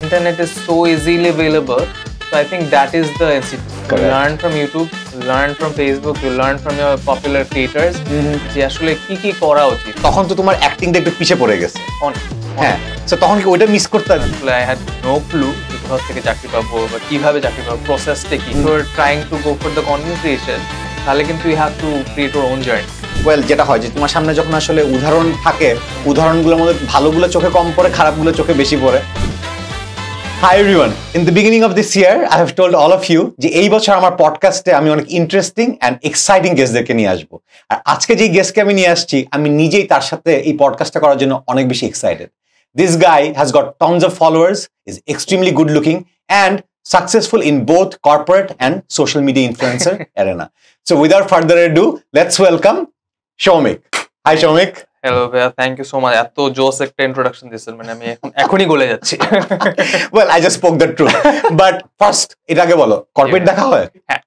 Internet is so easily available, so I think that is the institute. You learn from YouTube, you learn from Facebook, you learn from your popular creators যে আসলে কি করা উচিত। তখন তো তোমার অ্যাক্টিংটা একটু পিছে পড়ে গেছে অনেক। হ্যাঁ, সো তখন কি ওইটা মিস করতে? আসলে I had no clue যে কোথা থেকে চাকরি পাবো বা কিভাবে চাকরি পাবো, প্রসেসটা কি। You are trying to go for the content creation, তাহলে কিন্তু you have to create your own journey. Well, যেটা হয় যে তোমার সামনে যখন আসলে উদাহরণ থাকে, উদাহরণগুলোর মধ্যে ভালোগুলো চোখে কম পড়ে, খারাপগুলো চোখে বেশি পড়ে। Hi everyone. In the beginning of this year, I have told all of you যে এই বছর আমার পডকাস্টে আমি অনেক ইন্টারেস্টিং অ্যান্ড এক্সাইটিং গেস্টদেরকে নিয়ে আসবো। আর আজকে যে গেস্টকে আমি নিয়ে আসছি, আমি নিজেই তার সাথে এই পডকাস্টটা করার জন্য অনেক বেশি excited. This guy has got tons of followers, is extremely good looking and successful in both corporate and social media influencer arena. So without further ado, let's welcome Soumik. Hi Soumik. Hello ভাইয়া, thank you so much. এত জোস একটা introduction দিয়েছেন, মানে আমি এখনই গলে যাচ্ছি। Well, I just spoke the truth. But first, এটাকে বলো, কর্পোরেট দেখা হয়? হ্যাঁ,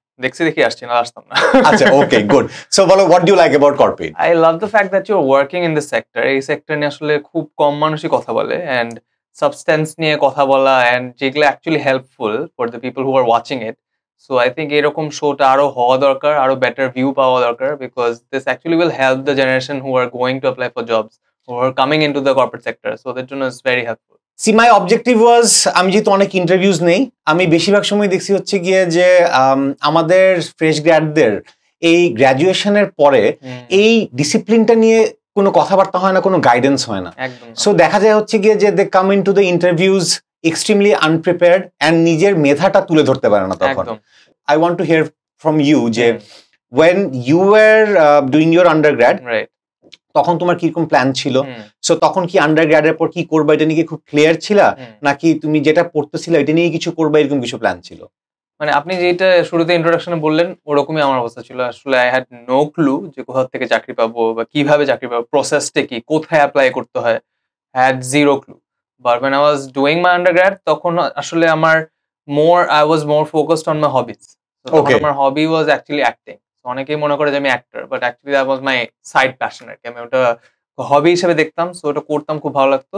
দেখি আসছি না, আসতাম না। আচ্ছা, okay, good. So বলো, what do you like about corporate? I love the fact that you're working in this sector. এই সেক্টর নিয়ে আসলে খুব কম মানুষই কথা বলে, and substance নিয়ে কথা বলা, and যেগুলো actually helpful for the people who are watching it. So I think এরকম শোটা আরো হওয়া দরকার, আরো বেটার ভিউ পাওয়া দরকার, because this actually will help the generation who are going to apply for jobs, who are coming into the corporate sector. So that জন্য is very helpful. See, my objective was, আমি যেহেতু অনেক interviews নেই, আমি বেশিরভাগ সময় দেখছি হচ্ছে গিয়ে যে আমাদের ফ্রেশ গ্র্যাডদের এই গ্র্যাজুয়েশনের পরে এই ডিসিপ্লিনটা নিয়ে কোনো কথাবার্তা হয় না, কোনো গাইডেন্স হয় না। সো দেখা যায় হচ্ছে গিয়ে যে they come into the interviews extremely unprepared and নিজের মেধাটা তুলে ধরতে পারে না তখন। I want to hear from you যে when you were doing your undergrad, তখন তোমার কিরকম প্ল্যান ছিল? সো তখন কি আন্ডারগ্র্যাডের পর কি করবা এটা নিয়ে খুব ক্লিয়ার ছিল, নাকি তুমি যেটা পড়তেছিলে এটা নিয়ে কিছু করবা এরকম কিছু প্ল্যান ছিল? মানে আপনি যেটা শুরুতে ইন্ট্রোডাকশনে বললেন ওরকমই আমার অবস্থা ছিল। আসলে আই হ্যাড নো ক্লু যে কোথা থেকে চাকরি পাবো বা কিভাবে চাকরি পাবো, প্রসেসটা কি, কোথায় অ্যাপ্লাই করতে হয়, had zero clue. But when I was doing my undergrad, তখন আসলে I was more focused on my hobbies. So আমার hobby was actually acting. So অনেকেই মনে করে যে আমি actor, but actually that was my side passion আর কি। আমি ওটা হবি হিসেবে দেখতাম, সো ওটা করতাম, খুব ভালো লাগতো।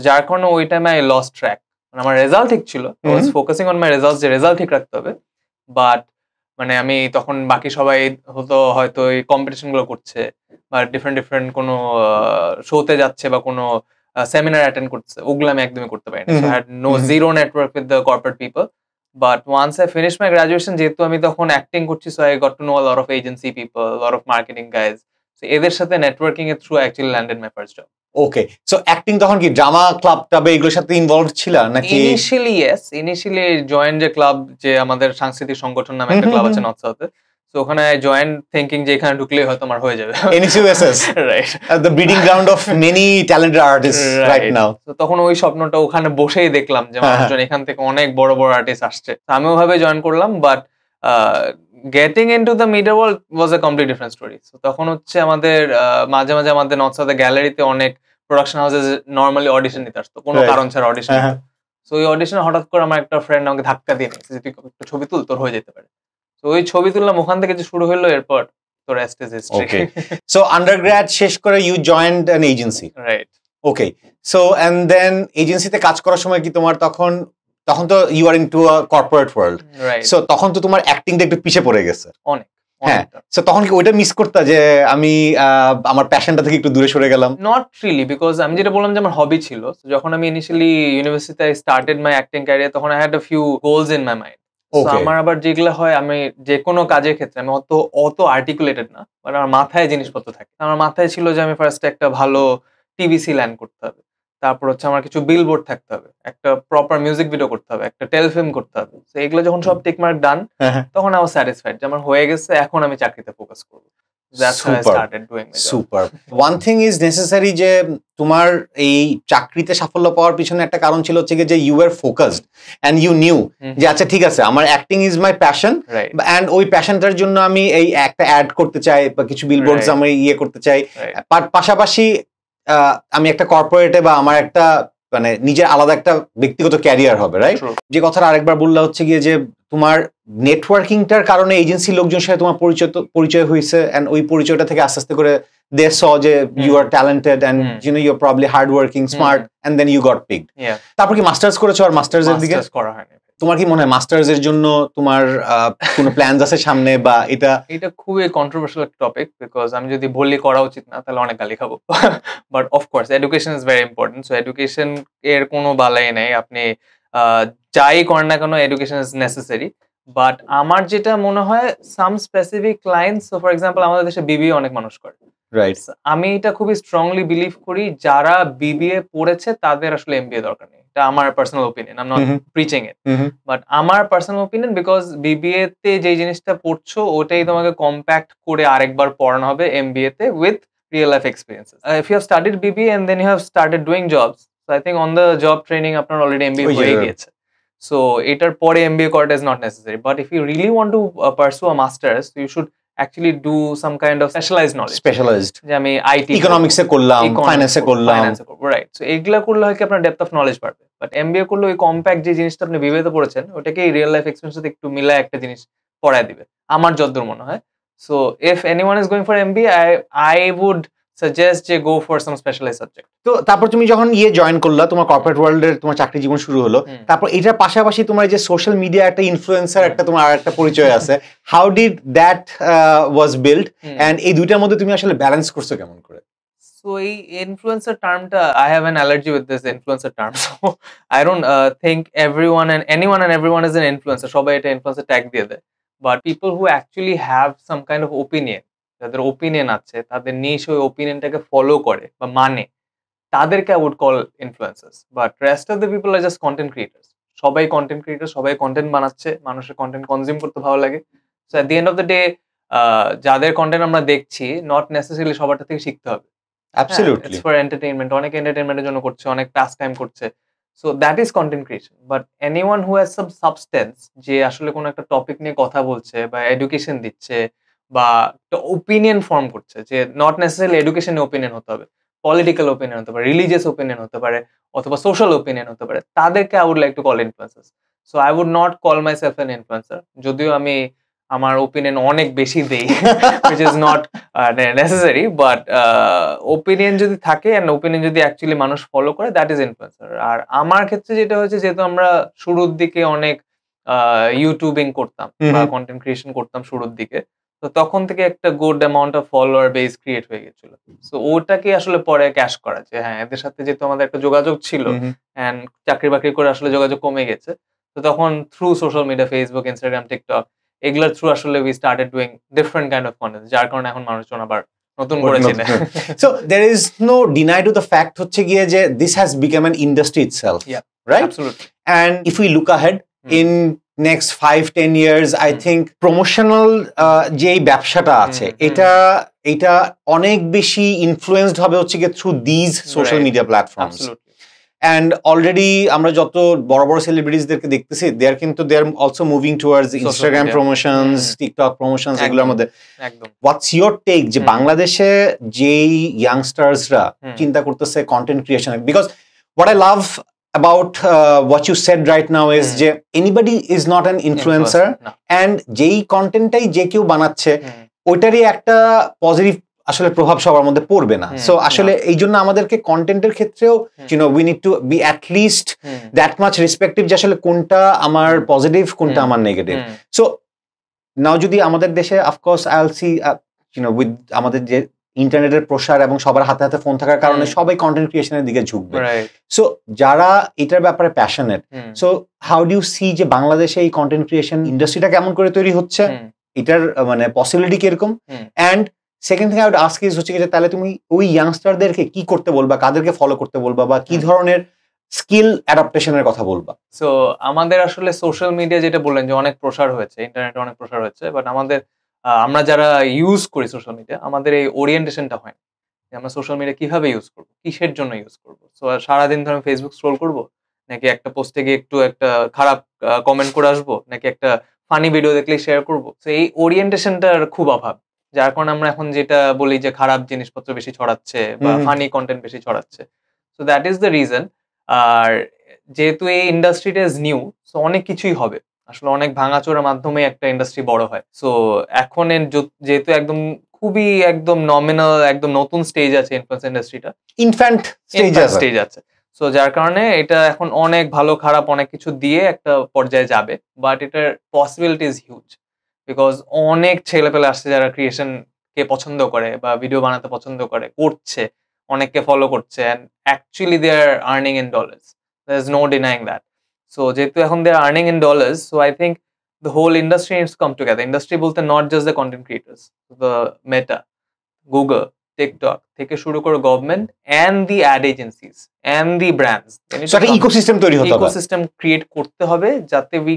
যার কারণে ওই টাইমে I lost track. আমার রেজাল্ট ঠিক ছিল, I was focusing on my results, যে রেজাল্ট ঠিক রাখতে হবে। বাট মানে আমি তখন বাকি সবাই হয়তো এই কম্পিটিশন গুলো করছে বা ডিফারেন্ট কোনো শোতে যাচ্ছে বা কোনো সেমিনার অ্যাটেন্ড করছে, ওগুলো আমি একদমই করতে পারিনি। So I had zero network with the corporate people. But once I finished my graduation, যেহেতু আমি তখন অ্যাক্টিং করছি, so I got to know a lot of agency people, a lot of marketing guys. So এদের সাথে networking এর through I actually landed my first job. Okay, so acting তখন কি drama club টাবে এগুলোর সাথে ইনভলভড ছিল নাকি? ইনিশিয়ালি জয়েন যে ক্লাব, যে আমাদের সাংস্কৃতিক সংগঠন নামে একটা ক্লাব আছে নর্থ সাউথে, তো ওখানে আই জয়েন থিংকিং যে এখানে ঢুকলেই হয়তো আমার হয়ে যাবে NSUSS, right, the breeding ground of many talented artists right now. তো তখন ওই স্বপ্নটা ওখানে বসেই দেখলাম যে মানুষজন এখান থেকে অনেক বড় বড় আর্টিস্ট আসছে, আমি ওভাবে জয়েন করলাম। But getting into the media world was a complete different story. তখন হচ্ছে আমাদের মাঝে আমাদের নর্থ সাউথের গ্যালারিতে অনেক প্রোডাকশন হাউসে নর্মালি অডিশন নিতে আসতো, কোনো কারণ ছাড়া অডিশন। তো ওই অডিশনে হঠাৎ করে আমার একটা ফ্রেন্ড আমাকে ধাক্কা দিয়ে নিয়েছে যে তুই একটা ছবি তুল, তোর হয়ে যেতে পারে। তো ওই ছবি তুললাম, ওখান থেকে যে শুরু হলো, এরপর তো rest is history. Okay, so undergrad শেষ করে you joined an agency, right? Okay, so and then এজেন্সিতে কাজ করার সময় কি তোমার তখন তো you are into a corporate world, right? So তখন তো তোমার অ্যাক্টিংটা একটু পিছে পড়ে গেছে অনেক। হ্যাঁ, সো তখন কি ওইটা মিস করতে যে আমি আমার প্যাশনটা থেকে একটু দূরে সরে গেলাম? নট রিয়েলি, বিকজ আমি যেটা বললাম যে আমার হবি ছিল। যখন আমি ইনিশিয়ালি ইউনিভার্সিটিতে স্টার্টেড মাই অ্যাক্টিং ক্যারিয়ার, তখন I had a few goals in my mind. আমার আবার যেগুলো হয়, আমি যে কোনো কাজের ক্ষেত্রে আমি অত আর্টিকুলেটেড না, বাট আমার মাথায় জিনিসপত্র থাকে। আমার মাথায় ছিল যে আমি ফার্স্টে একটা ভালো টিভিসি ল্যান্ড করতে হবে, তারপর হচ্ছে আমার কিছু বিলবোর্ড থাকতে হবে, একটা প্রপার মিউজিক ভিডিও করতে হবে, একটা টেলিফিল্ম করতে হবে। তো এগুলো যখন সব টিকমার্ক ডান, তখন আমি স্যাটিসফাইড যে আমার হয়ে গেছে, এখন আমি চাকরিতে ফোকাস করব। That's how I started doing my job. Super. One thing is necessary যে তোমার এই চাকরিতে সাফল্য পাওয়ার পিছনে একটা কারণ ছিল হচ্ছে যে you were focused and you knew যে আচ্ছা ঠিক আছে, আমার acting is my passion, and ওই প্যাশনটার জন্য আমি এই একটা অ্যাড করতে চাই বা কিছু বিলবোর্ডস আমি করতে চাই, পাশাপাশি আমি একটা কর্পোরেটে বা আমার একটা মানে নিজের আলাদা একটা ব্যক্তিগত ক্যারিয়ার হবে, রাইট? যে কথাটা আরেকবার বললা হচ্ছে গিয়ে যে তোমার নেটওয়ার্কিংটার কারণে এজেন্সির লোকজনের সাথে তোমার পরিচয় হয়েছে, এন্ড ওই পরিচয়টা থেকে আস্তে আস্তে করে দে স যে you are talented and you know you are probably hardworking, smart, and then you got picked. তারপর কি মাস্টার্স করেছো? আর মাস্টার্স এর দিকে করা হয়নি। তোমার কি মনে হয় মাস্টার্স এর জন্য তোমার কোনো প্ল্যানস আছে সামনে? বা এটা খুবই কন্ট্রোভার্সিয়াল একটা টপিক, বিকজ আমি যদি বললি করা উচিত না তাহলে অনেক গালি খাবো। But of course education is very important. So education এর কোনো বালাই নেই, আপনি যাই করেন না কেন এডুকেশন ইজ নেসেসারি। বাট আমার যেটা মনে হয় সাম স্পেসিফিক ক্লায়েন্টস, ফর এক্সাম্পল আমাদের দেশে বিবিএ অনেক মানুষ করে, রাইট? আমি এটা খুবই স্ট্রংলি বিলিভ করি যারা বিবিএ পড়েছে তাদের আসলে এমবিএ দরকার নেই। এটা আমার personal opinion, I am not preaching it, but আমার পার্সোনাল ওপিনিয়ন, বিকজ বিবিএ তে যে জিনিসটা পড়ছো ওটাই তোমাকে কম্প্যাক্ট করে আরেকবার পড়ানো হবে এমবিএ তে with real life experiences. If you have studied BBA and then you have started doing jobs, so I think on the job training আপনার অলরেডি এমবিএ হয়ে গিয়েছে। সো এটার পরে এমবিএ করাটা is not necessary. But if you really want to pursue a masters, you should actually do some kind of specialized যে আমি IT economics এ করলাম, ফাইন্যান্সে করলাম, রাইট? সো এগুলা করলে হয় কি আপনার ডেপথ অফ নলেজ বাড়বে। বাট এমবিএ করলে ওই কম্প্যাক্ট যে জিনিসটা আপনি বিবিএতে পড়েছেন ওটাকে রিয়েল লাইফ এক্সপেরিয়েন্সের সাথে একটু মিলায় একটা জিনিস পড়ায় দিবে আমার যতদূর মনে হয়। So if anyone is going for MBA, I would suggest যে go for some specialised subject. তো তারপর তুমি যখন জয়েন করলা, তোমার কর্পোরেট ওয়ার্ল্ডের তোমার চাকরি জীবন শুরু হলো, তারপর এটার পাশাপাশি তোমার যে সোশ্যাল মিডিয়া একটা ইনফ্লুয়েন্সার একটা তোমার আরেকটা পরিচয় আছে, how did that was build, and এই দুইটার মধ্যে তুমি আসলে ব্যালেন্স করছো কেমন করে? সো এই ইনফ্লুয়েন্সার টার্মটা, I have an allergy with this influencer term. So I don't think everyone and anyone and everyone is an influencer. সবাই এটা ইনফ্লুয়েন্সার ট্যাগ দিয়ে দেয়, but people who actually have some kind of opinion, যাদের opinion আছে, তাদের নিজ ওই ওপিনিয়নটাকে follow করে বা মানে, তাদেরকে I would call influencers. But rest of the people are just content creators. সবাই কন্টেন্ট ক্রিয়েটার, সবাই কন্টেন্ট বানাচ্ছে, মানুষের কন্টেন্ট কনজিউম করতে ভালো লাগে। So at the end of the day যাদের কন্টেন্ট আমরা দেখছি নট নেসেসারিলি সবারটা থেকে শিখতে হবে। অ্যাবসলিউটলি, ইটস ফর এন্টারটেইনমেন্ট, অনেক এন্টারটেইনমেন্টের জন্য করছে, অনেক পাস টাইম করছে। So that is content creation. But anyone who has some substance, যে আসলে কোনো একটা টপিক নিয়ে কথা বলছে বা এডুকেশন দিচ্ছে বা একটা ওপিনিয়ন ফর্ম করছে, যে নট নেসেসারিলি এডুকেশনে ওপিনিয়ন হতে হবে, পলিটিক্যাল ওপিনিয়ন হতে পারে, রিলিজিয়াস ওপিনিয়ন হতে পারে, অথবা সোশ্যাল ওপিনিয়ন হতে পারে, তাদেরকে I would like to call influencers. So I would not call myself an influencer, যদিও আমি আমার ওপিনিয়ন অনেক বেশি দেই, which is not necessary, but opinion যদি থাকে এন্ড ওপিনিয়ন যদি অ্যাকচুয়ালি মানুষ ফলো করে, দ্যাট ইজ ইনফ্লুয়েন্সার। আর আমার ক্ষেত্রে যেটা হয়েছে, যেহেতু আমরা শুরুর দিকে অনেক ইউটিউবিং করতাম বা কন্টেন্ট ক্রিয়েশন করতাম শুরুর দিকে, তো তখন থেকে একটা good amount of follower base create হয়ে গেছিল। সো ওটাকে আসলে পরে ক্যাশ করা, যে হ্যাঁ এদের সাথে যেহেতু আমাদের একটা যোগাযোগ ছিল এন্ড চাকরি বাকরি করে আসলে যোগাযোগ কমে গেছে, তো তখন through social media, Facebook, Instagram, TikTok, এগুলোর থ্রু আসলে we started doing different kind of content, যার কারণে এখন মানুষজন আবার নতুন করে চিনে। So there is no deny to the fact হচ্ছে গিয়ে যে this has become an industry itself, right? Absolutely. And if we look ahead in next 5-10 years, I think promotional যে ব্যবসাটা আছে, এটা অনেক বেশি ইনফ্লুয়েন্সড হবে হচ্ছে গিয়ে through these social media platforms. And already আমরা যত বড় বড় সেলিব্রিটিসদেরকে দেখতেছি, দে আর কিন্তু they are also moving towards Instagram promotions, TikTok promotions, এগুলোর মধ্যে হোয়াটস ইয়োর টেক যে বাংলাদেশে যেই ইয়াংস্টার্সরা চিন্তা করতেছে content creation? Because what I love about what you said right now is যে anybody is not an influencer, and যেই কন্টেন্টটাই যে কেউ বানাচ্ছে ওইটারই একটা পজিটিভ আসলে প্রভাব সবার মধ্যে পড়বে না। সো আসলে এই জন্য আমাদেরকে কন্টেন্টের ক্ষেত্রেও we need to be at least that much respective যে আসলে কোনটা আমার পজিটিভ, কোনটা আমার নেগেটিভ। সো নাও যদি আমাদের দেশে of course I will see with আমাদের যে ইন্টারনেটের প্রসার এবং সবার হাতে হাতে ফোন থাকার কারণে সবাই কন্টেন্ট ক্রিয়েশনের দিকে ঝুঁকবে। সো যারা এটার ব্যাপারে passionate, so how do you see যে বাংলাদেশে এই কন্টেন্ট ক্রিয়েশন ইন্ডাস্ট্রিটা কেমন করে তৈরি হচ্ছে, এটার মানে পসিবিলিটি কিরকম? And second thing I would ask is হচ্ছে যে তাহলে তুমি ওই ইয়াংস্টারদেরকে কি করতে বলবা, কাদেরকে ফলো করতে বলবা, বা কি ধরনের স্কিল অ্যাডাপ্টেশনের কথা বলবা? সো আমাদের আসলে সোশ্যাল মিডিয়া যেটা বললেন যে অনেক প্রসার হয়েছে, ইন্টারনেটে অনেক প্রসার হয়েছে, বাট আমাদের আমরা যারা ইউজ করি সোশ্যাল মিডিয়া, আমাদের এই ওরিয়েন্টেশনটা হয় যে আমরা সোশ্যাল মিডিয়া কিভাবে ইউজ করবো, কিসের জন্য ইউজ করবো। সো সারাদিন ধরে ফেসবুক স্ক্রোল করবো, নাকি একটা পোস্টে গিয়ে একটু একটা খারাপ কমেন্ট করে আসবো, নাকি একটা ফানি ভিডিও দেখলেই শেয়ার করবো? তো এই ওরিয়েন্টেশনটার খুব অভাব, যার কারণে আমরা এখন যেটা বলি যে খারাপ জিনিসপত্র বেশি ছড়াচ্ছে বা ফানি কন্টেন্ট বেশি ছড়াচ্ছে। So that is the reason. আর যেহেতু এই ইন্ডাস্ট্রিটা ইজ নিউ, সো অনেক কিছুই হবে, আসলে অনেক ভাঙাচোরার মাধ্যমে একটা ইন্ডাস্ট্রি বড় হয়। সো এখন যেহেতু একদম খুবই একদম নমিনাল, একদম নতুন স্টেজ আছে ইনফ্লুয়েন্স ইন্ডাস্ট্রিটা, ইনফ্যান্ট স্টেজ আছে। সো যার কারণে এটা এখন অনেক ভালো খারাপ অনেক কিছু দিয়ে একটা পর্যায়ে যাবে, বাট এটার পসিবিলিটি ইজ হিউজ, বিকজ অনেক ছেলেপেলে আসছে যারা ক্রিয়েশন কে পছন্দ করে বা ভিডিও বানাতে পছন্দ করে, করছে, অনেককে ফলো করছে, and actually they are earning in dollars, there is no denying that. So যেহেতু এখন they are earning in dollars, so I think the whole industry needs to come together. Industry বলতে not just the content creators, the Meta, Google, TikTok থেকে শুরু করে government and the ad agencies and the brands. So একটা ecosystem তৈরি হতে হবে, ecosystem create করতে হবে যাতে we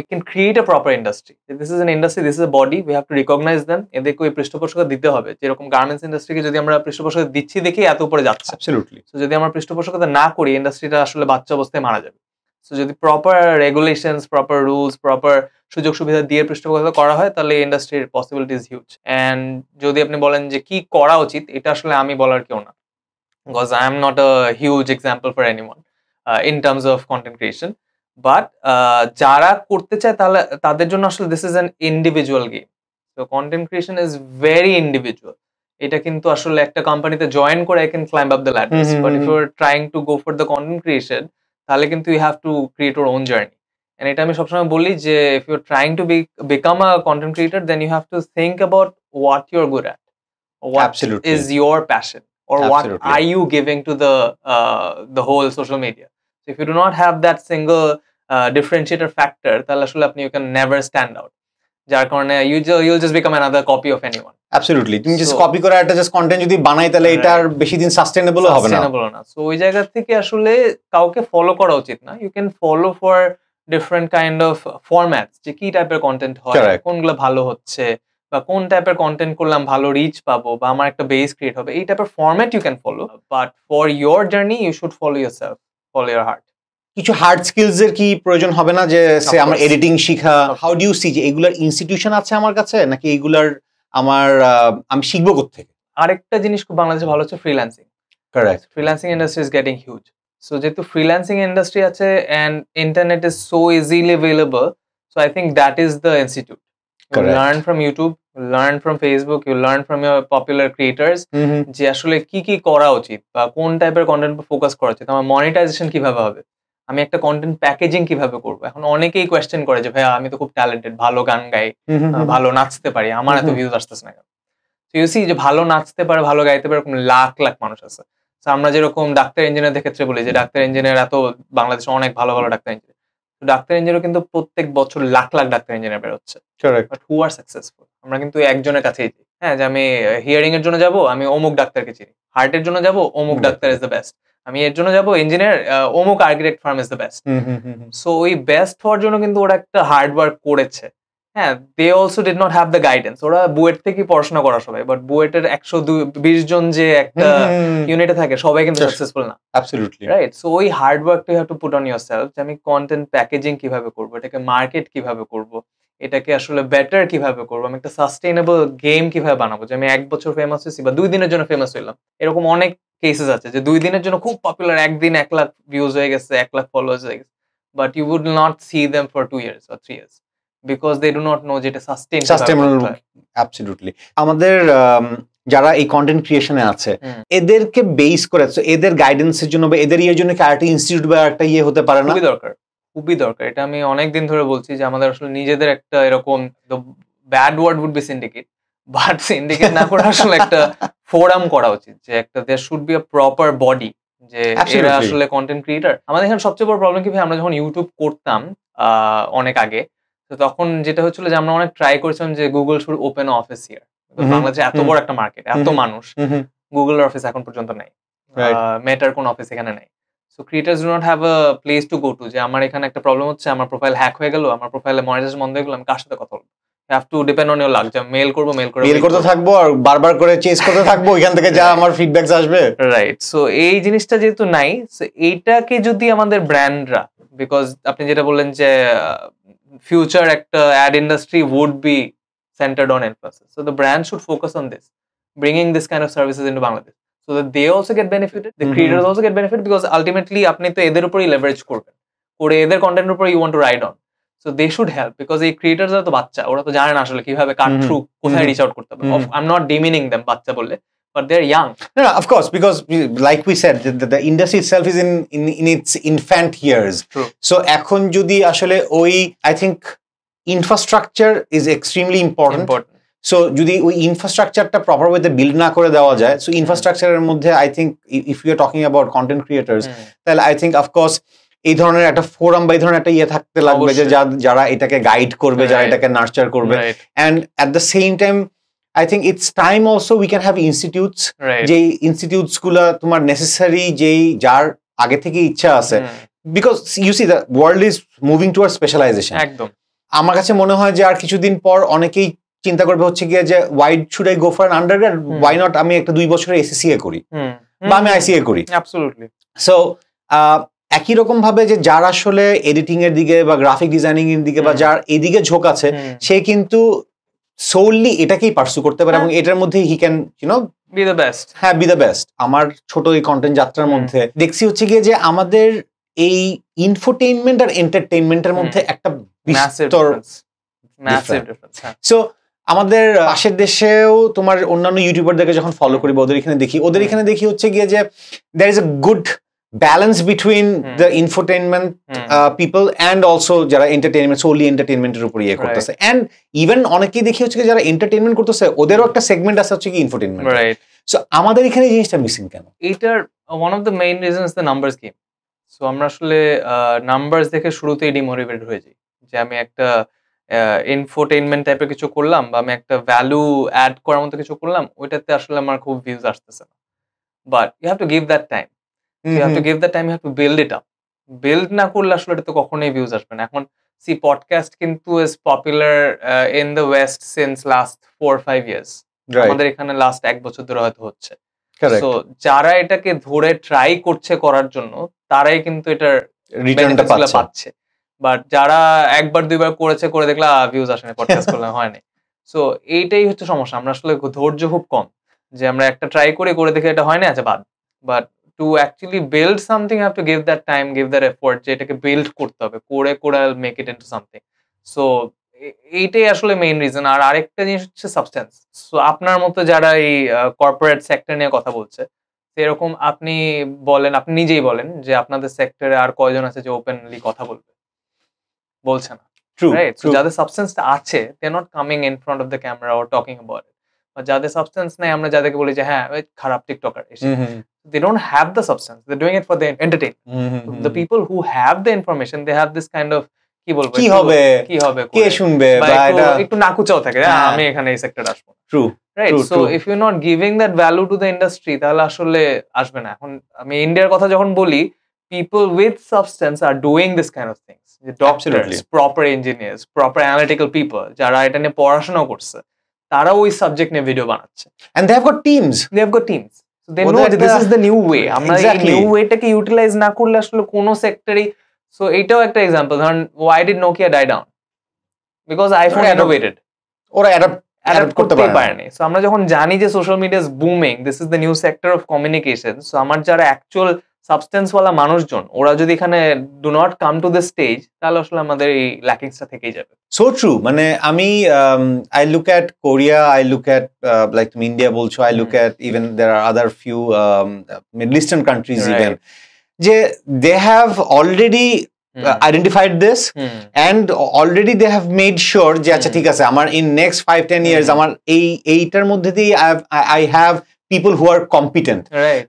can create a proper industry. This is an industry, this is a body, we have to recognize them. এদেরকে ওই পৃষ্ঠপোষকতা দিতে হবে, যেরকম গার্মেন্টস ইন্ডাস্ট্রিকে যদি আমরা পৃষ্ঠপোষকতা দিচ্ছি দেখি এত উপরে যাচ্ছে। অ্যাবসলিউটলি। সো যদি আমরা পৃষ্ঠপোষকতা না করি, ইন্ডাস্ট্রিটা আসলে বাচ্চা অবস্থায় মারা যাবে। সো যদি proper regulations, proper rules, proper সুযোগ সুবিধা দিয়ে পৃষ্ঠপোষকতা করা হয়, তাহলে ইন্ডাস্ট্রির পসিবিলিটিজ হিউজ। অ্যান্ড যদি আপনি বলেন যে কি করা উচিত, এটা আসলে আমি বলার কেউ না, because I am not a huge example for anyone in terms of content creation, but যারা করতে চায় তাহলে তাদের জন্য আসলে this is an individual game. তো content creation is very individual. এটা কিন্তু আসলে একটা কোম্পানিতে জয়েন করে I can climb up the ladders, but if you are trying to go for the content creation, তাহলে কিন্তু you have to create your own journey. And এটা আমি সবসময় বলি যে if you are trying to become a content creator, then you have to think about what you are good at, what is your passion, or what are you giving to the whole social media. So if you do not have that single differentiator factor, তাহলে আসলে আপনি you can never stand out, যার কারণে you'll just become another copy of anyone. Absolutely. তুমি just copy করে একটা just content যদি বানাই, তাহলে এটা আর বেশি দিন সাস্টেইনেবল হবে না। সো ওই জায়গা থেকে আসলে কাউকে ফলো করা উচিত না। You can follow for different kind of formats, যে কি টাইপের কন্টেন্ট হয়, কোনগুলো ভালো হচ্ছে, বা কোন টাইপের কন্টেন্ট করলাম ভালো রিচ পাবো, বা আমার একটা বেস ক্রিয়েট হবে, এই টাইপের format you can follow. But for your journey you should follow yourself, follow your heart. কিছু হার্ড স্কিলস এর কি প্রয়োজন হবে না, যে সে আমার এডিটিং শিখা? হাউ ডু ইউ সি যে এগুলার ইনস্টিটিউশন আছে আমার কাছে, নাকি এগুলার আমি শিখবো কোত্থেকে? আরেকটা জিনিস খুব বাংলাদেশে ভালো হচ্ছে freelancing. Correct, freelancing industry is getting huge. So যেহেতু ফ্রিল্যান্সিং ইন্ডাস্ট্রি আছে and internet is so easily available, so I think that is the institute. You learn from YouTube, you learn from Facebook, you learn from your popular creators, যে আসলে কি কি করা উচিত বা কোন টাইপের কন্টেন্ট ফোকাস করা উচিত, আমার মনিটাইজেশন কিভাবে হবে, আমি একটা কন্টেন্ট প্যাকেজিং কিভাবে করবো। এখন অনেকেই কোয়েশ্চেন করে যে ভাইয়া আমি তো খুব ট্যালেন্টেড, ভালো গান গাই, ভালো নাচতে পারি, আমার এত ভিউজ আসতেছে না কেন? তো ইউ সি যে ভালো নাচতে পারে, ভালো গাইতে পারে এরকম লাখ লাখ মানুষ আছে। তো আমরা যেরকম ডাক্তার ইঞ্জিনিয়ারদের ক্ষেত্রে বলি যে ডাক্তার ইঞ্জিনিয়ার এত বাংলাদেশে অনেক ভালো ভালো ডাক্তার ইঞ্জিনিয়ার, ডাক্তার ইঞ্জিনিয়ার কিন্তু প্রত্যেক বছর লাখ লাখ ডাক্তার ইঞ্জিনিয়ার বের হচ্ছে। But who are successful? আমরা কিন্তু একজনের কাছেই যাই, হ্যাঁ, যে আমি হিয়ারিং এর জন্য যাব, আমি অমুক ডাক্তারকে চিনি, হার্টের জন্য যাব, অমুক ডাক্তার ইজ দ্য বেস্ট, আমি এর জন্য যাব ইঞ্জিনিয়ার, অমুক architect firm is the best. So ওই বেস্ট হওয়ার জন্য কিন্তু ওরা একটা হার্ড ওয়ার্ক করেছে। হ্যাঁ, they also did not have the guidance. ওরা বুয়েট থেকে পড়াশোনা করা সবাই, বাট বুয়েটের 120 জন যে একটা ইউনিটে থাকে সবাই কিন্তু সাকসেসফুল না। Absolutely right. সো ওই হার্ড ওয়ার্কটা you have to put on yourself, যে আমি কন্টেন্ট প্যাকেজিং কিভাবে করব, এটাকে মার্কেট কিভাবে করব, এটাকে আসলে বেটার কিভাবে করবো, আমি একটা সাস্টেইনেবল গেম কিভাবে বানাবো, যে আমি 1 বছর ফেমাস হয়েছি বা 2 দিনের জন্য ফেমাস হইলাম। এরকম অনেক কেসেস আছে যে 2 দিনের জন্য খুব পপুলার, একদিন 1 লাখ ভিউজ হয়ে গেছে, 1 লাখ ফলোয়ার্স হয়ে গেছে, but you would not see them for 2 years or 3 years because they do not know যে এটা সাস্টেইনেবল। অ্যাবসলিউটলি। আমাদের যারা এই কন্টেন্ট ক্রিয়েশনে আছে এদেরকে বেস করে, এদের গাইডেন্সের জন্য বা এদের ইয়ের জন্য কি আরেকটা ইনস্টিটিউট বা একটা ইয়ে হতে পারে না? খুবই দরকার। এটা আমি অনেকদিন ধরে বলছি যে আমাদের আসলে নিজেদের একটা এরকম, bad word would be syndicate, but syndicate না করে আসলে একটা ফোরাম করা উচিত, যে একটা there should be a proper body, যে এরা আসলে কন্টেন্ট ক্রিয়েটর। আমাদের এখানে সবচেয়ে বড় প্রবলেম কি ভাই, আমরা যখন ইউটিউব করতাম অনেক আগে, তো তখন যেটা হচ্ছিল যে আমরা অনেক ট্রাই করেছিলাম যে Google should open office here. বাংলাদেশে এত বড় একটা মার্কেট, এত মানুষ, গুগলের অফিস এখন পর্যন্ত নাই, মেটার কোন অফিস এখানে নাই। So creators do not have a place to go to, যে আমার এখানে একটা প্রবলেম হচ্ছে, আমার প্রোফাইল হ্যাক হয়ে গেল, আমার প্রোফাইলে মনিটাইজেশন বন্ধ হয়ে গেল, আমি কার সাথে কথা বলবো? You have to depend on your luck, যে মেল করতে থাকবো আর বারবার করে চেস করতে থাকবো, এখান থেকে যা আমার ফিডব্যাকস আসবে। রাইট। সো এই জিনিসটা যেহেতু নাই, সো এইটাকে যদি আমাদের ব্র্যান্ডরা, বিকজ আপনি যেটা বললেন যে ফিউচার একটা ad industry would be centered on influencers, so the brand should focus on this, bringing this kind of services into Bangladesh. so that they also get benefited, the Mhm. creators also get benefit, because ultimately আপনি তো এদের উপরই leverage করবেন, করে এদের কন্টেন্টের উপর you want to ride on, so they should help, because এই ক্রিয়েটররা তো বাচ্চা, ওরা তো জানে না আসলে কিভাবে কাট Mhm. থ্রু, কোথায় Mhm. রিচ আউট করতে হবে। Mhm. I'm not demeaning them বাচ্চা বললে, but they're young. No, of course, because like we said, the industry itself is in its infant years. True. So এখন যদি আসলে ওই, I think infrastructure is extremely important. So যদি ওই ইনফ্রাস্ট্রাকচারটা proper ওয়েতে build না করে দেওয়া যায়, সো ইনফ্রাস্ট্রাকচারের মধ্যে I think if you are talking about content creators, তাহলে আই থিঙ্ক অফকোর্স এই ধরনের একটা ফোরাম বা এই ধরনের একটা ইয়ে থাকতে লাগবে যে যারা এটাকে গাইড করবে, যারা এটাকে নার্চার করবে, and at the same time I think it's time also we can have institutes, যেই ইনস্টিটিউটস গুলা তোমার নেসেসারি, যেই যার আগে থেকে ইচ্ছা আছে, because you see the world is moving toward specialization. একদম আমার কাছে মনে হয় যে আর কিছুদিন পর অনেকেই চিন্তা করবে হচ্ছে গিয়ে যে why should I go for an undergrad, why not আমি একটা 2 বছরের এসএসসিএ করি বা আমি আইসিএ করি। অ্যাবসলিউটলি। সো একই রকম ভাবে যে যার আসলে এডিটিং এর দিকে বা গ্রাফিক ডিজাইনিং এর দিকে বা যার এদিকে ঝোঁক আছে, সে কিন্তু সোললি এটাকেই পার্সু করতে পারে এবং এটার মধ্যে he can you know be the best. হ্যাঁ, বি দ্য বেস্ট। আমার ছোট এই কন্টেন্ট যাত্রার মধ্যে দেখছি হচ্ছে গিয়ে যে আমাদের এই ইনফোটেইনমেন্ট আর এন্টারটেইনমেন্টের মধ্যে একটা বিস্তর ডিফারেন্স। সো আমাদের পাশের দেশেও তোমার অন্যান্য ইউটিউবারদেরকে যখন ফলো করি বা ওদের এখানে দেখি হচ্ছে গিয়ে যে there is a good balance between the infotainment people and also যারা এন্টারটেইনমেন্ট, সোলি এন্টারটেইনমেন্টের উপর ইয়ে করতেছে, অ্যান্ড ইভেন অনেকেই দেখি হচ্ছে যারা এন্টারটেইনমেন্ট করতেছে ওদেরও একটা সেগমেন্ট আছে হচ্ছে কি ইনফোটেইনমেন্ট। সো আমাদের এখানে এই জিনিসটা মিসিং কেন? এটার one of the main reason is the numbers game. So আমরা আসলে নাম্বারস দেখে শুরুতেই ডিমোটিভেটেড হয়ে যাই যে আমি একটা ইনফোটেইনমেন্ট টাইপের কিছু করলাম বা আমি একটা ভ্যালু অ্যাড করার মতো কিছু করলাম, ওইটাতে আসলে আমার খুব ভিউজ আসতেছে না। But you have to give that time, you have to give that time, you have to build it up. Build না করলে আসলে এটা তো কখনোই ভিউজ আসবে না। এখন সি পডকাস্ট কিন্তু is popular in the West since last 4-5 years. আমাদের এখানে লাস্ট 1 বছর ধরে হয়তো হচ্ছে। সো যারা এটাকে ধরে ট্রাই করছে করার জন্য, তারাই কিন্তু এটার রিটার্নটা পাচ্ছে। বাট যারা 1-2 বার করেছে, করে দেখলা ভিউজ আসেনি, পডকাস্ট করলে হয়নি। সো এইটাই হচ্ছে সমস্যা। আমরা আসলে ধৈর্য খুব কম, যে আমরা একটা ট্রাই করে দেখে এটা হয় না, আচ্ছা বাদ। But to actually build something you have to give that time, give that effort, যে এটাকে বিল্ড করতে হবে, করে make it into something. So এইটাই আসলে মেইন রিজন। আর আরেকটা জিনিস হচ্ছে সাবস্টেন্স। সো আপনার মতো যারা এই কর্পোরেট সেক্টর নিয়ে কথা বলছে, সেরকম আপনি নিজেই বলেন যে আপনাদের সেক্টরে আর কয়জন আছে যে ওপেনলি কথা বলছে না, রাইট? সো যাদের সাবস্টেন্সটা আছে, they are not coming in front of the camera or talking about it. বা যাদের সাবস্টেন্স নেই, আমরা যাদেরকে বলি যে হ্যাঁ খারাপ TikToker, they don't have the substance, they're doing it for the entertainment. The people who have the information, they have this kind of কি হবে কে শুনবে বা এটা একটু নাকুচাও থাকে, আমি এখানে এই সেক্টরে আসবো। True, right? So if you not giving that value to the industry, তাহলে আসলে আসবে না। এখন আমি ইন্ডিয়ার কথা যখন বলি, people with substance are doing this kind of things. Doctors, proper engineers, proper analytical people, যারা এটা নিয়ে পড়াশোনা করছে, তারা ওই সাবজেক্ট নিয়ে ভিডিও বানাচ্ছে, and they have got teams. So they know that this is the new way. আমরা এই নিউ ওয়েটাকে ইউটিলাইজ না করলে আসলে কোন সেক্টরে। সো এইটাও একটা এক্সাম্পল। ধরুন, why did Nokia die down? Because iPhone innovated. ওরা অ্যাডাপ্ট করতে পারেনি। সো আমরা যখন জানি যে social media is booming, this is the new sector of communication, so আমার যারা অ্যাকচুয়াল সাবস্টেন্স ওয়ালা মানুষজন, ওরা যদি এখানে do not come to the stage, তাহলে আসলে আমাদের এই ল্যাকিংসটা থেকেই যাবে। So true. মানে আমি I look at Korea, I look at like তুমি ইন্ডিয়া বলছো, I look at even there are other few middle eastern countries even, যে they have already identified this and already they have made sure যে আচ্ছা ঠিক আছে, আমার in next 5-10 years আমার এইটার মধ্যে দিয়ে I have people who are competent, right?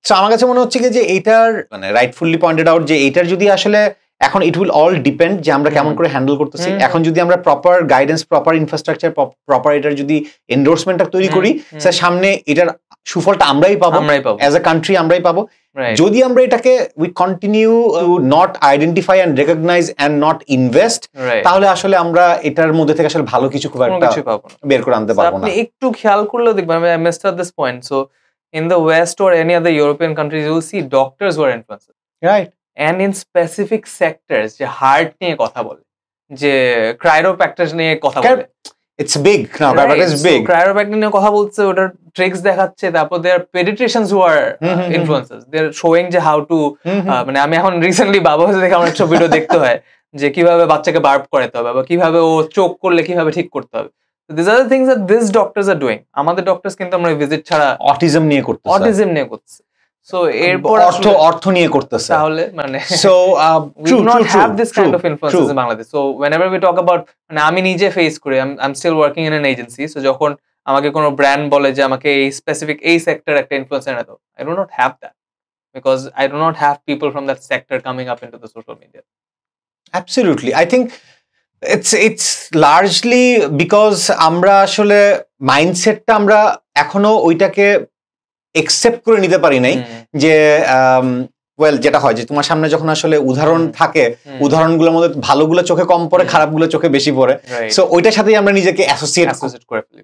So আমার কাছে মনে হচ্ছে যে এইটার মানে রাইটফুলি পয়েন্টেড আউট যে এইটার যদি আসলে এখন ইট উইল অল ডিপেন্ড যে আমরা কেমন করে হ্যান্ডেল করতেছি। এখন যদি আমরা proper guidance, proper infrastructure, proper এটার যদি এন্ডোর্সমেন্টটা তৈরি করি, স্যার সামনে এটার সুফলটা আমরাই পাবো, অ্যাজ আ কান্ট্রি আমরাই পাবো। যদি আমরা এটাকে we continue to not identify and recognize and not invest, তাহলে আসলে আমরা এটার মধ্যে থেকে আসলে ভালো কিছু খুব একটা বের করে আনতে পারবো না। আপনি একটু খেয়াল করলেও দেখবেন, I missed out this point. So in the West or any other European countries, you will see doctors who are influencers, right? And in specific sectors, যে হার্ট নিয়ে কথা বলে, যে ক্রায়োপ্র্যাকটিস নিয়ে কথা বলে, It's big now. Chiropractic is big. Chiropractic নিয়ে কথা বলছে, ওটার ট্রিক্স দেখাচ্ছে, তারপর দেয়ার পেডিট্রিশিয়ানস হু আর ইনফ্লুয়েন্সার্স, দে আর শোয়িং যে হাউ টু, মানে আমি এখন রিসেন্টলি বাবা হচ্ছে দেখে আমার একটা ভিডিও দেখতে হয় যে কিভাবে বাচ্চাকে বার্প করাতে হবে বা কিভাবে ও চোখ করলে কিভাবে ঠিক করতে হবে। These are the things that these doctors are doing. আমাদের ডক্টরস কিন্তু আমরা ভিজিট ছাড়া অটিজম নিয়ে করতেছে। সো এরপর অর্থ নিয়ে করতেছে, তাহলে মানে so we do not have this kind of influences in Bangladesh. So whenever we talk about, মানে আমি নিজে ফেস করি, I'm still working in an agency, so যখন আমাকে কোনো ব্র্যান্ড বলে যে আমাকে এই স্পেসিফিক এই সেক্টর একটা ইনফ্লুয়েন্সার এনে দাও, I do not have that because I do not have people from that sector coming up into the social media. Absolutely. I think it's largely because আমরা আসলে মাইন্ডসেটটা আমরা এখনো ওইটাকে একসেপ্ট করে নিতে পারি নাই যে ওয়েল যেটা হয় যে তোমার সামনে যখন আসলে উদাহরণ থাকে, উদাহরণগুলোর মধ্যে ভালোগুলো চোখে কম পড়ে, খারাপগুলো চোখে বেশি পড়ে, সো ওইটার সাথেই আমরা নিজেকে অ্যাসোসিয়েট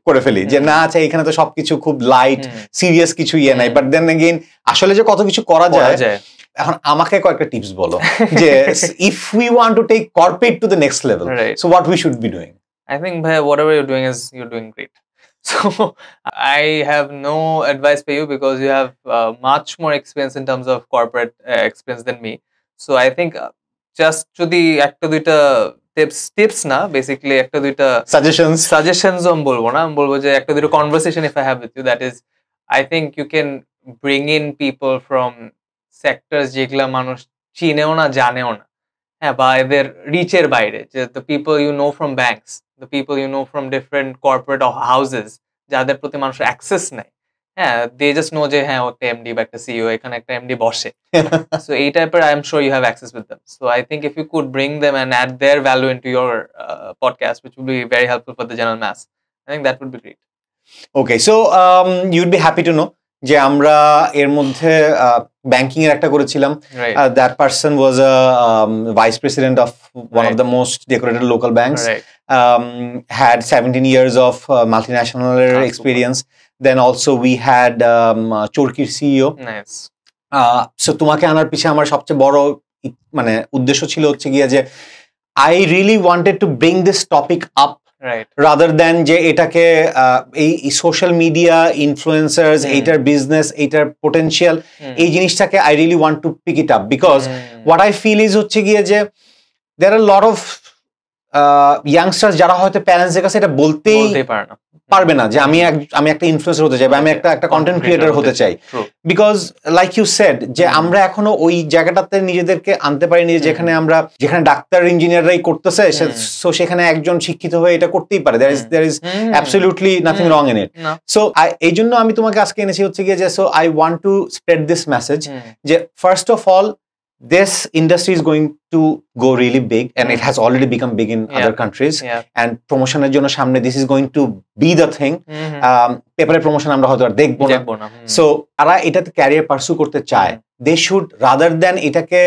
করে ফেলি যে না আচ্ছা এখানে তো সবকিছু খুব লাইট সিরিয়াস কিছু ইয়ে নাই, বাট দেন এগেইন আসলে যে কত কিছু করা যায়। এখন আমাকে কয়েকটা টিপস বলো যে if we want to take corporate to the next level, so what we should be doing? I think bhai, whatever you're doing is you're doing great. So I have no advice for you because you have much more experience in terms of corporate experience than me. So I think just যদি একটা দুইটা tips না, basically একটা দুইটা suggestions আমি বলবো না, আমি বলবো যে একটা দুইটা conversation if I have with you, that is I think you can bring in people from sectors যেগুলা মানুষ চিনেও না জানেও না, হ্যাঁ, বা এদের রিচের বাইরে, যে the people you know from banks, the people you know from different corporate houses যাদের প্রতি মানুষের অ্যাক্সেস নাই, হ্যাঁ, they just know যে হ্যাঁ একটা এমডি বা একটা সিইও, এখানে একটা এমডি বসে, so এই টাইপের I am sure you have access with them. So I think if you could bring them and add their value into your podcast, which would be very helpful for the general mass, I think that would be great. Okay, so you'd be happy to know যে আমরা এর মধ্যে banking এর একটা করেছিলাম, that person was a vice president of one of the most decorated local banks, had 17 years of multinational experience. Then also we had Chorkiর CEO. Nice. So তোমাকে আনার পিছনে আমার সবচেয়ে বড় মানে উদ্দেশ্য ছিল হচ্ছে গিয়ে যে I really wanted to bring this topic up, rather than যে এটাকে এই সোশ্যাল মিডিয়া ইনফ্লুয়েন্সার্স, এইটার বিজনেস, এইটার পোটেনশিয়াল, এই জিনিসটাকে I really want to pick it up because what I feel is হচ্ছে গিয়ে যে there are a lot of youngsters যারা হয়তো প্যারেন্টসের কাছে এটা বলতেই পারবে না যে আমি একটা ইনফ্লুয়েন্সার হতে চাই বা আমি একটা কন্টেন্ট ক্রিয়েটর হতে চাই, বিকজ লাইক ইউ সেড যে আমরা এখনো ওই জায়গাটাতে নিজেদেরকে আনতে পারিনি যেখানে ডাক্তার ইঞ্জিনিয়াররাই করতেছে, সো সেখানে একজন শিক্ষিত হয়ে এটা করতেই পারে, there is absolutely nothing wrong in it. So এই জন্য আমি তোমাকে আজকে এনেছি হচ্ছে গিয়ে যে so I want to spread this message যে first of all this industry is going to go really big and it has already become big in other countries, and promotionের জন্য সামনে this is going to be the thing. পেপারের promotion আমরা হয়তো আর দেখবো না, so তারা এটাতে ক্যারিয়ার পার্সু করতে চায়, they should rather than এটাকে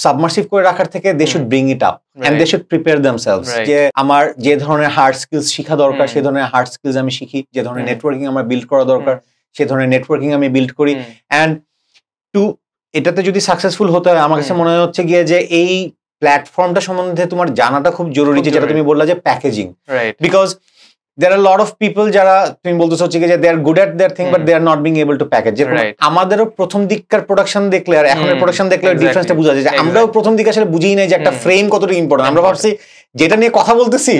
সাবমার্সিভ করে রাখার থেকে they should bring it up and they should prepare themselves যে আমার যে ধরনের হার্ড স্কিলস শিখা দরকার সে ধরনের হার্ড স্কিলস আমি শিখি, যে ধরনের নেটওয়ার্কিং আমার বিল্ড করা দরকার সে ধরনের নেটওয়ার্কিং আমি বিল্ড করি, and to এটাতে যদি সাকসেসফুল হতে হয় আমার কাছে মনে হচ্ছে গিয়ে যে এই প্ল্যাটফর্মটা সম্বন্ধে তোমার জানাটা খুব জরুরি, যেটা তুমি বললা যে packaging, because there are a lot of people যারা তুমি বলতেছো হচ্ছে যে they are good at their thing but they are not being able to package. আমাদেরও প্রথম দিককার প্রোডাকশন দেখলে আর এখনের প্রোডাকশন দেখলে ডিফারেন্সটা বোঝা যায় যে আমরাও প্রথম দিকে আসলে বুঝিই নাই যে একটা ফ্রেম কতটা ইম্পর্টেন্ট, আমরা ভাবছি যেটা নিয়ে কথা বলতেছি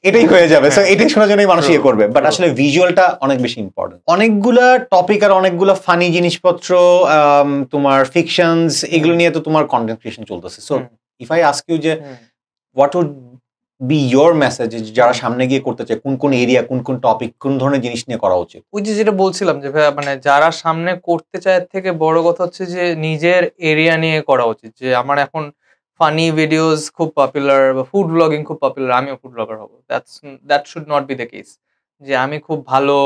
এটাই হয়ে যাবে, সো এটাই শোনার জন্যই মানুষ ইয়ে করবে, বাট আসলে ভিজুয়ালটা অনেক বেশি ইম্পর্টেন্ট। অনেকগুলা টপিক আর অনেকগুলা ফানি জিনিসপত্র, তোমার ফিকশনস, এগুলো নিয়ে তো তোমার কন্টেন্ট ক্রিয়েশন চলতেছে, so if I ask you যে what would be your message যারা সামনে গিয়ে করতে চায়, কোন এরিয়া, কোন টপিক, কোন ধরনের জিনিস নিয়ে করা উচিত? ওই যে যেটা বলছিলাম যে মানে যারা সামনে করতে চায় থেকে বড় কথা হচ্ছে যে নিজের এরিয়া নিয়ে করা উচিত, যে আমার এখন ফানি ভিডিওস খুব পপুলার বা ফুড ব্লগিং খুব পপুলার, আমিও ফুড ব্লগার হবো, that should not be the case. যে আমি খুব ভালো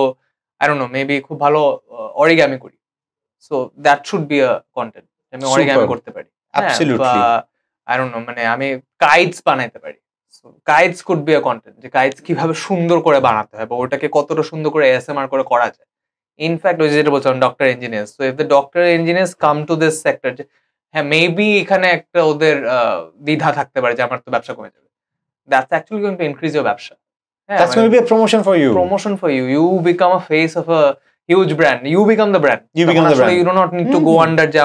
আই ডোন্ট নো মেবি খুব ভালো অরিগামি করি, so that should be a content, আমি অরিগামি করতে পারি, অ্যাবসলিউটলি, আই ডোন্ট নো মানে আমি কাইটস বানাইতে পারি, kites could be a content, যে কাইটস কিভাবে সুন্দর করে বানাতে হয় বা ওটাকে কতটা সুন্দর করে এসএমআর করে করা যায়। ইনফ্যাক্ট ওই যেটা বলছিলাম doctor engineers, so if the doctor engineers come to this sector, হ্যাঁ মেবি এখানে একটা ওদের দ্বিধা থাকতে পারে যে আমার তো ব্যবসা কমে যাবে, that's actually going to increase your ব্যবসা। That's going to be a promotion for you. Promotion for you. You become a face of a huge brand. You become the brand. You become the brand. You do not need to go under যে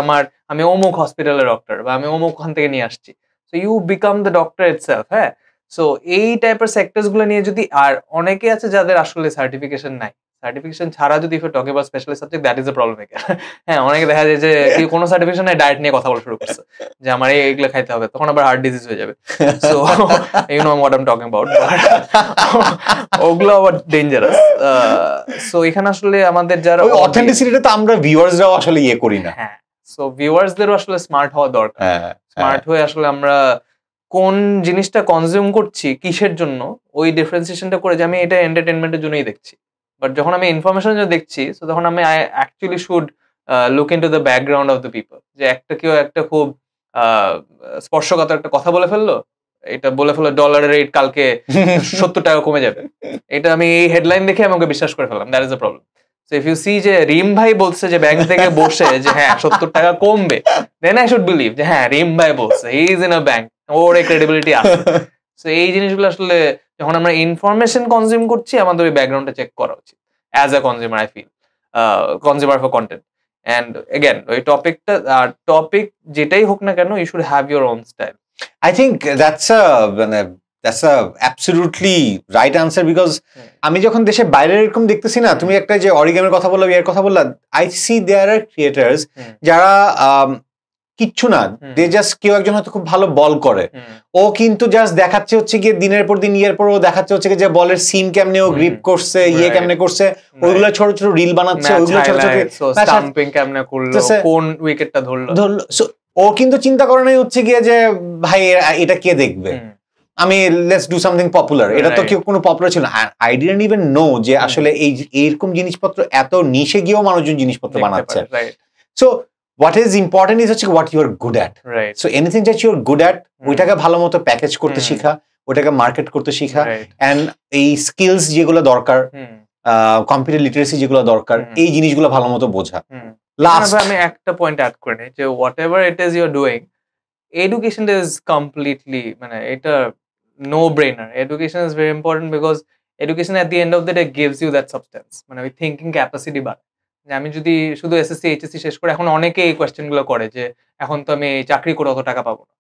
আমি অমুক হসপিটালের doctor বা আমি অমুক ওখান থেকে নিয়ে আসছি। So you become the doctor itself. হ্যাঁ, সো এই টাইপের সেক্টরস গুলো নিয়ে যদি, আর অনেকে আছে যাদের আসলে সার্টিফিকেশন নাই, সার্টিফিকেশন ছাড়া যদি talk about specialist subject, that is the problem এখানে। হ্যাঁ, অনেকে দেখা যায় যে কোনো সার্টিফিকেশন নাই, ডায়েট নিয়ে কথা বলা শুরু করছে যে আমার এইগুলো খাইতে হবে, তখন আবার হার্ট ডিজিজ হয়ে যাবে। So you know what I am talking about, ওগুলো আবার ডেঞ্জারাস। সো এখানে আসলে আমাদের যারা অথেন্টিসিটিটা তো আমরা ভিউয়ার্সরাও আসলে ইয়ে করি না। হ্যাঁ, সো ভিউয়ার্সদেরও আসলে স্মার্ট হওয়া দরকার। স্মার্ট হয়ে আসলে আমরা কোন জিনিসটা কনজিউম করছি কিসের জন্য, ওই ডিফারেন্সিয়েশনটা করে যে আমি এটা এন্টারটেনমেন্টের জন্যই দেখছি, বাট যখন আমি ইনফরমেশনের জন্য দেখছি, তো তখন আমি I actually should look into the background of the people. যে কেউ একটা খুব স্পর্শকাতর একটা কথা বলে ফেললো, এটা বলে ফেললো ডলারের রেট কালকে 70 টাকা কমে যাবে, এটা আমি এই হেডলাইন দেখে আমাকে বিশ্বাস করে ফেললাম, that is the problem. So if you see যে রিম ভাই বলছে যে ব্যাংক থেকে বসে যে হ্যাঁ 70 টাকা কমবে, দেন আই শুড বিলিভ যে হ্যাঁ রিম ভাই বলছে, he is in a bank, ওর এই ক্রেডিবিলিটি আছে। সো এই জিনিসগুলো আসলে যখন আমরা ইনফরমেশন কনজিউম করছি, আমাদের ওই ব্যাকগ্রাউন্ডটা চেক করা উচিত as a consumer, I feel consumer for content. And again ওই টপিক যেটাই হোক না কেন, you should have your own style. I think that's a absolutely right answer, because আমি যখন দেশের বাইরে এরকম দেখতেছি না, তুমি একটা যে অরিগামের কথা বললা, এর কথা বললা, I see there are creators যারা কিচ্ছু না, দে জাস্ট কেউ একজন হয়তো খুব ভালো বল করে, ও কিন্তু জাস্ট দেখাচ্ছে হচ্ছে গিয়ে দিনের পর দিন, ইয়ের পর ও দেখাচ্ছে হচ্ছে যে বলের সিম কেমনে ও গ্রিপ করছে, ইয়ে কেমনে করছে, ওইগুলো ছোট ছোট রিল বানাচ্ছে, ওইগুলো ছোট ছোট স্টাম্পিং কেমনে করলো, কোন উইকেটটা ধরলো। ও কিন্তু চিন্তা করে নাই হচ্ছে গিয়ে যে ভাই এটা কে দেখবে, আমি লেটস ডু সামথিং পপুলার। এটা তো কেউ কোনো পপুলার ছিল না। আই ডিডন্ট ইভেন নো যে আসলে এইরকম জিনিসপত্র এত নিশে গিয়েও মানুষজন জিনিসপত্র বানাচ্ছে। So what is important is হচ্ছে what you are good at. Right. So anything that you are good at, ওইটাকে ভালো মতো প্যাকেজ করতে শিখা, ওইটাকে মার্কেট করতে শিখা, and এই স্কিলস যেগুলো দরকার, কম্পিউটার লিটারেসি যেগুলো দরকার, এই জিনিসগুলো ভালো মতো বোঝা। লাস্ট আমি একটা পয়েন্ট অ্যাড করে নিই যে whatever it is you are doing, education is completely, মানে এটা no brainer. Education is very important because education at the end of the day gives you that substance, মানে ওই thinking capacity বাড়ে। আমি যদি শুধু এসএসসি এইচএসসি শেষ করে, এখন অনেকে এই কোয়েশ্চেন গুলো করে যে এখন তো আমি চাকরি করে অত টাকা পাবো না,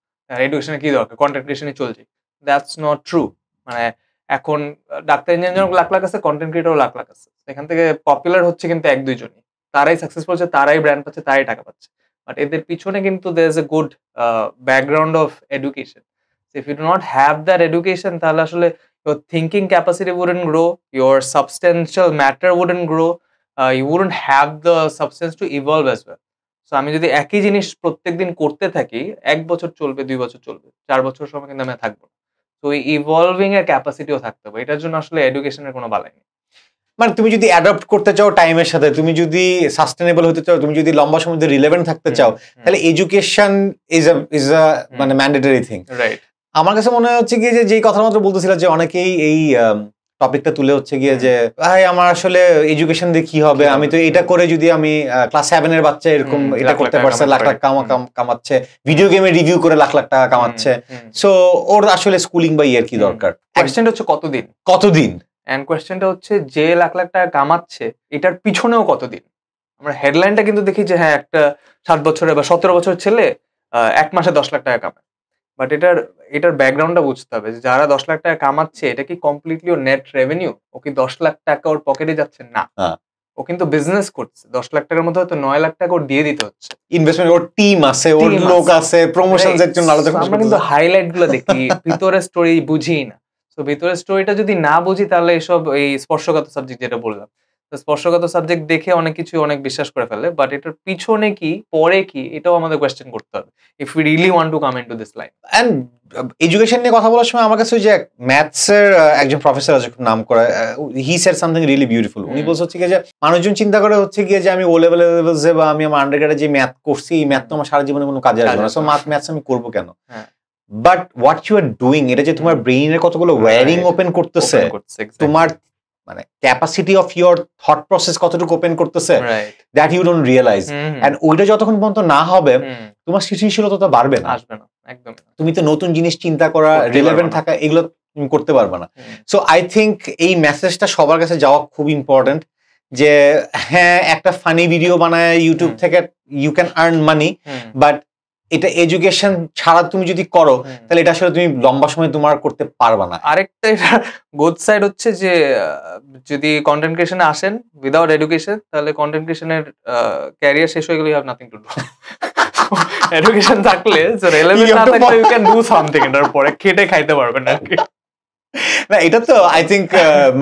এডুকেশনে কি দরকার, কন্টেন্ট ক্রিয়েশনে চলছে। That's not true. মানে এখন ডাক্তার ইঞ্জিনিয়ার লাখ লাখ আছে, কন্টেন্ট ক্রিয়েটরও লাখ লাখ আছে, এখান থেকে পপুলার হচ্ছে কিন্তু 1-2 জনই, তারাই সাকসেসফুল হচ্ছে, তারাই ব্র্যান্ড পাচ্ছে, তারাই টাকা পাচ্ছে। বাট এদের পিছনে কিন্তু there is a good background of education. If you do not have that education, তাহলে আসলে your thinking capacity wouldn't grow, your substantial matter wouldn't grow, you wouldn't have the substance to evolve as well. So আমি যদি একই জিনিস প্রত্যেকদিন করতে থাকি, 1 বছর চলবে, 2 বছর চলবে, 4 বছর সময় কিন্তু আমি থাকবো না। তো এই ইভলভিং এর ক্যাপাসিটিও থাকতে হবে, এটার জন্য আসলে এডুকেশনের কোনো বালাই নেই। মানে তুমি যদি অ্যাডপ্ট করতে চাও টাইমের সাথে, তুমি যদি সাস্টেনেবল হতে চাও, তুমি যদি লম্বা সময় ধরে রিলেভেন্ট থাকতে চাও, তাহলে এডুকেশন ইজ আ মানে ম্যান্ডেটরি থিং। রাইট। আমার কাছে মনে হচ্ছে কি যে কথার মাত্র বলতেছিল যে অনেকেই এই টপিকটা তুলে হচ্ছে গিয়ে যে ভাই আমার আসলে এডুকেশন দিয়ে কি হবে, আমি তো এটা করে যদি আমি ক্লাস 7 এর বাচ্চা এরকম এটা করতে পারছে, লাখ লাখ কামাচ্ছে, ভিডিও গেমে রিভিউ করে লাখ লাখ টাকা কামাচ্ছে, সো ওর আসলে স্কুলিং বা ইয়ার কি দরকার? কোয়েশ্চেনটা হচ্ছে কতদিন, এন্ড কোয়েশ্চেনটা হচ্ছে যে লাখ লাখ টাকা কামাচ্ছে এটার পিছনেও কতদিন। আমরা হেডলাইনটা কিন্তু দেখি যে হ্যাঁ একটা 7 বছরের বা 17 বছরের ছেলে 1 মাসে 10 লাখ টাকা কামায়, বাট এটার ব্যাকগ্রাউন্ডটা বুঝতে হবে যে যারা 10 লাখ টাকা কামাচ্ছে, এটা কি কমপ্লিটলি ওর নেট রেভিনিউ? ও কি 10 লাখ টাকা ওর পকেটে যাচ্ছে? না, ও কিন্তু বিজনেস করছে। 10 লাখ টাকার মধ্যে হয়তো 9 লাখ টাকা ওর দিয়ে দিতে হচ্ছে, ইনভেস্টমেন্ট, ওর টিম আছে, ওর লোক আছে, প্রমোশনস এর জন্য আলাদা। আমরা কিন্তু হাইলাইট গুলো দেখি, ভিতরের স্টোরি বুঝি না। তো ভিতরের স্টোরিটা যদি না বুঝি, তাহলে এসব এই স্পর্শগত সাবজেক্ট যেটা বললাম, স্পর্শগত সাবজেক্ট দেখে অনেক কিছু অনেক বিশ্বাস করে ফেলে, বাট এটার পিছনে কি, পরে কি, এটাও আমাদের কোয়েশ্চেন করতে হবে if we really want to come into this line. And education নিয়ে কথা বলার সময় আমার কাছে যে ম্যাথস এর একজন প্রফেসর আছে, খুব নাম করা, he said something really beautiful. উনি বলছে হচ্ছে যে মানুষজন চিন্তা করে হচ্ছে গিয়ে যে আমি ও লেভেলে বা আমি আমার আন্ডারগ্রেডে যে ম্যাথ করছি, এই ম্যাথ তো আমার সারা জীবনে কোনো কাজে আসবে না, সো ম্যাথস আমি করবো কেন? But what you are doing, এটা যে তোমার ব্রেইনের কতগুলো ওয়্যারিং ওপেন করতেছে, তোমার মানে capacity of your thought process কতটুকু ওপেন করতেছে, that you don't realize. And ওইটা যতক্ষণ পর্যন্ত না হবে, তোমার সৃষ্টিশীলতা তো বাড়বে না, আসবে না একদম। তুমি তো নতুন জিনিস চিন্তা করা, রিলেভেন্ট থাকা, এগুলো তুমি করতে পারবে না। সো আই থিঙ্ক এই মেসেজটা সবার কাছে যাওয়া খুব ইম্পর্টেন্ট যে হ্যাঁ একটা ফানি ভিডিও বানায় ইউটিউব থেকে you can earn money, but এটা এডুকেশন ছাড়া তুমি যদি করো তাহলে এটা আসলে তুমি লম্বা সময় তোমার করতে পারবে না। আরেকটা গুড সাইড হচ্ছে যে যদি কন্টেন্ট ক্রিয়েশনে আসেন উইদাউট এডুকেশন তাহলে কন্টেন্ট ক্রিয়েশনের ক্যারিয়ার শেষ হয়ে গেলে you have nothing to do. Education থাকলে সো রেলেভেন্ট না থাকলে ইউ ক্যান ডু সামথিং, এটার পরে খেটে খাইতে পারবেন না। না এটা তো আই থিঙ্ক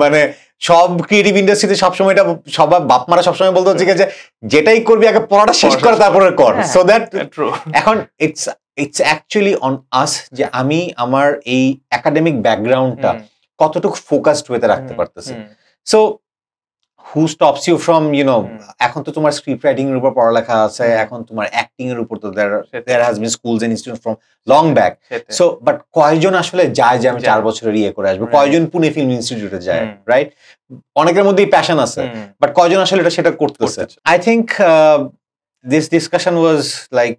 মানে সব ক্রিয়েটিভ ইন্ডাস্ট্রিতে সবসময় এটা সবার বাপ মারা সবসময় বলতে হচ্ছে যে যেটাই করবি আগে পড়াটা শেষ করে তারপরে কর, সো দ্যাট এখন ইটস অ্যাকচুয়ালি অন আস যে আমি আমার এই একাডেমিক ব্যাকগ্রাউন্ডটা কতটুকু ফোকাসড ওয়েতে রাখতে পারতেছি। So who stops you from এখন তো তোমার স্ক্রিপ্ট রাইটিং এর উপর পড়ালেখা আছে, এখন তোমার অ্যাক্টিং এর উপর তো there has been schools and institute from long back. So but কয়জন আসলে যায় যে আমি 4 বছরের ইয়ে করে আসবো, কয়জন পুনে ফিল্ম ইনস্টিটিউটে যায়, রাইট? অনেকের মধ্যেই প্যাশন আছে, বাট কয়জন আসলে সেটা করতেছে? I think this discussion was like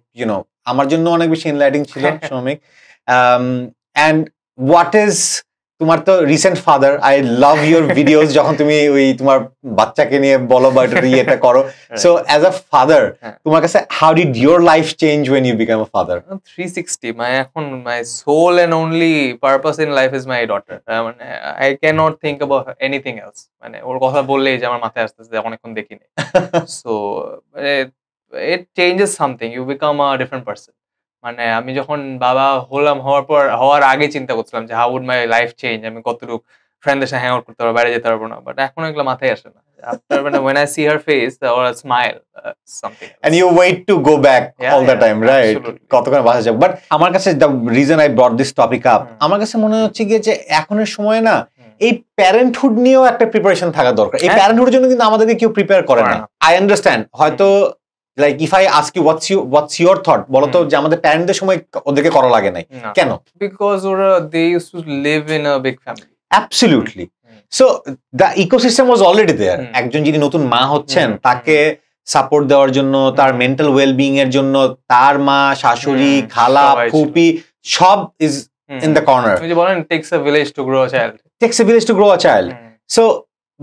আমার জন্য অনেক বেশি এনলাইটিং ছিল শ্রমিক। অ্যান্ড হোয়াট ইজ তোমার তো recent father, I love your videos যখন তুমি ওই তোমার বাচ্চাকে নিয়ে বলো বা এটা করো। সো অ্যাজ আ ফাদার তোমার কাছে how did your life change when you become a father? 360 এখন my soul and only purpose in life is my daughter. মানে I can not think about anything else. মানে ওর কথা বললেই যে আমার মাথায় আসতেছে অনেকক্ষণ দেখিনি। So it changes something, you become a different person. মানে আমি যখন বাবা হওয়ার আগে চিন্তা করছিলাম যে how would my life change, আমি কতটুকু ফ্রেন্ডদের সাথে হ্যাং আউট করতে পারবো, বাইরে যেতে পারবো না, বাট এখন এগুলো মাথায় আসে না। After when I see her face or a smile, something else. And you wait to go back all the time, right? কতক্ষণ বাসা যাব। বাট আমার কাছে the reason I brought this topic up, আমার কাছে মনে হচ্ছে কি যে এখনের সময় না এই প্যারেন্টহুড নিয়েও একটা প্রিপারেশন থাকা দরকার। এই প্যারেন্টহুডের জন্য কিন্তু আমাদেরকে কেউ প্রিপেয়ার করে না। I understand হয়তো like if I ask you what's your thought, বলো তো যে আমাদের প্যারেন্টদের সময় ওদেরকে করা লাগে নাই কেন? Because they used to live in a big family. Absolutely. So the ecosystem was already there. একজন যিনি নতুন মা হচ্ছেন তাকে সাপোর্ট দেওয়ার জন্য, তার মেন্টাল ওয়েলবিং এর জন্য তার মা, শাশুড়ি, খালা, ফুপি সব ইজ ইন দ্য কর্নার। ওই যে বলেন takes a village to grow a child. Takes a village to grow a child. So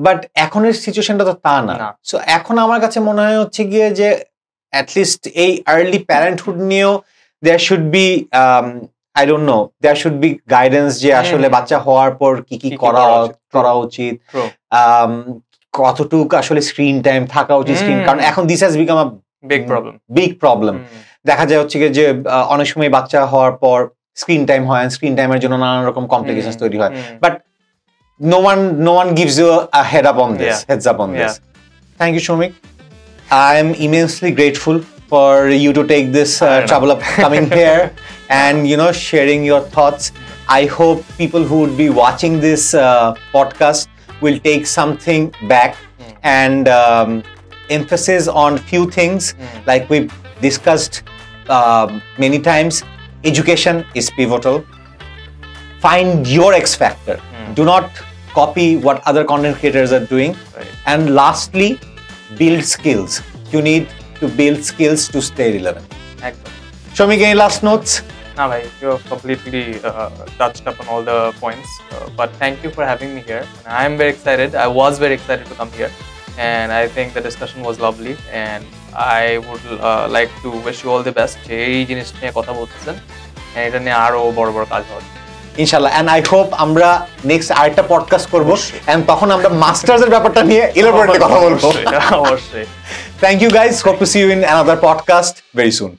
but এখনের সিচুয়েশনটা তো তা না। সো এখন আমার কাছে মনে হয় হচ্ছে গিয়ে যে অ্যাটলিস্ট এই আর্লি প্যারেন্টহুড নিয়েও there should be I don't know, there should be guidance যে আসলে বাচ্চা হওয়ার পর কি কি করা উচিত, কতটুকু আসলে স্ক্রিন টাইম থাকা উচিত স্ক্রিন, কারণ এখন this has become a big problem. দেখা যায় হচ্ছে যে অনেক সময় বাচ্চা হওয়ার পর স্ক্রিন টাইম হয়, স্ক্রিন টাইমের জন্য নানান রকম কমপ্লিকেশনস তৈরি হয়, but no one gives you a heads up on this. Thank you, Shomik. I am immensely grateful for you to take this trouble of coming here and sharing your thoughts. I hope people who would be watching this podcast will take something back and emphasis on few things like we've discussed many times. Education is pivotal. Find your X factor. Do not copy what other content creators are doing. And lastly, build skills. You need to build skills to stay relevant. Shomik, any last notes? No, bhai, you have completely touched upon all the points. But thank you for having me here. And I am very excited. I was very excited to come here, and I think the discussion was lovely. And I would like to wish you all the best. এই জিনিস নিয়ে কথা বলতেছেন, and এটা নিয়ে আরো বড় বড় কাজ হবে ইনশাআল্লাহ। এন্ড আই হোপ আমরা নেক্সট আরেকটা পডকাস্ট করব, এন্ড তখন আমরা মাস্টার্স এর ব্যাপারটা নিয়ে ইলাবোরেটলি কথা বলবো। অবশ্যই। Thank you guys. Hope to see you in another podcast very soon.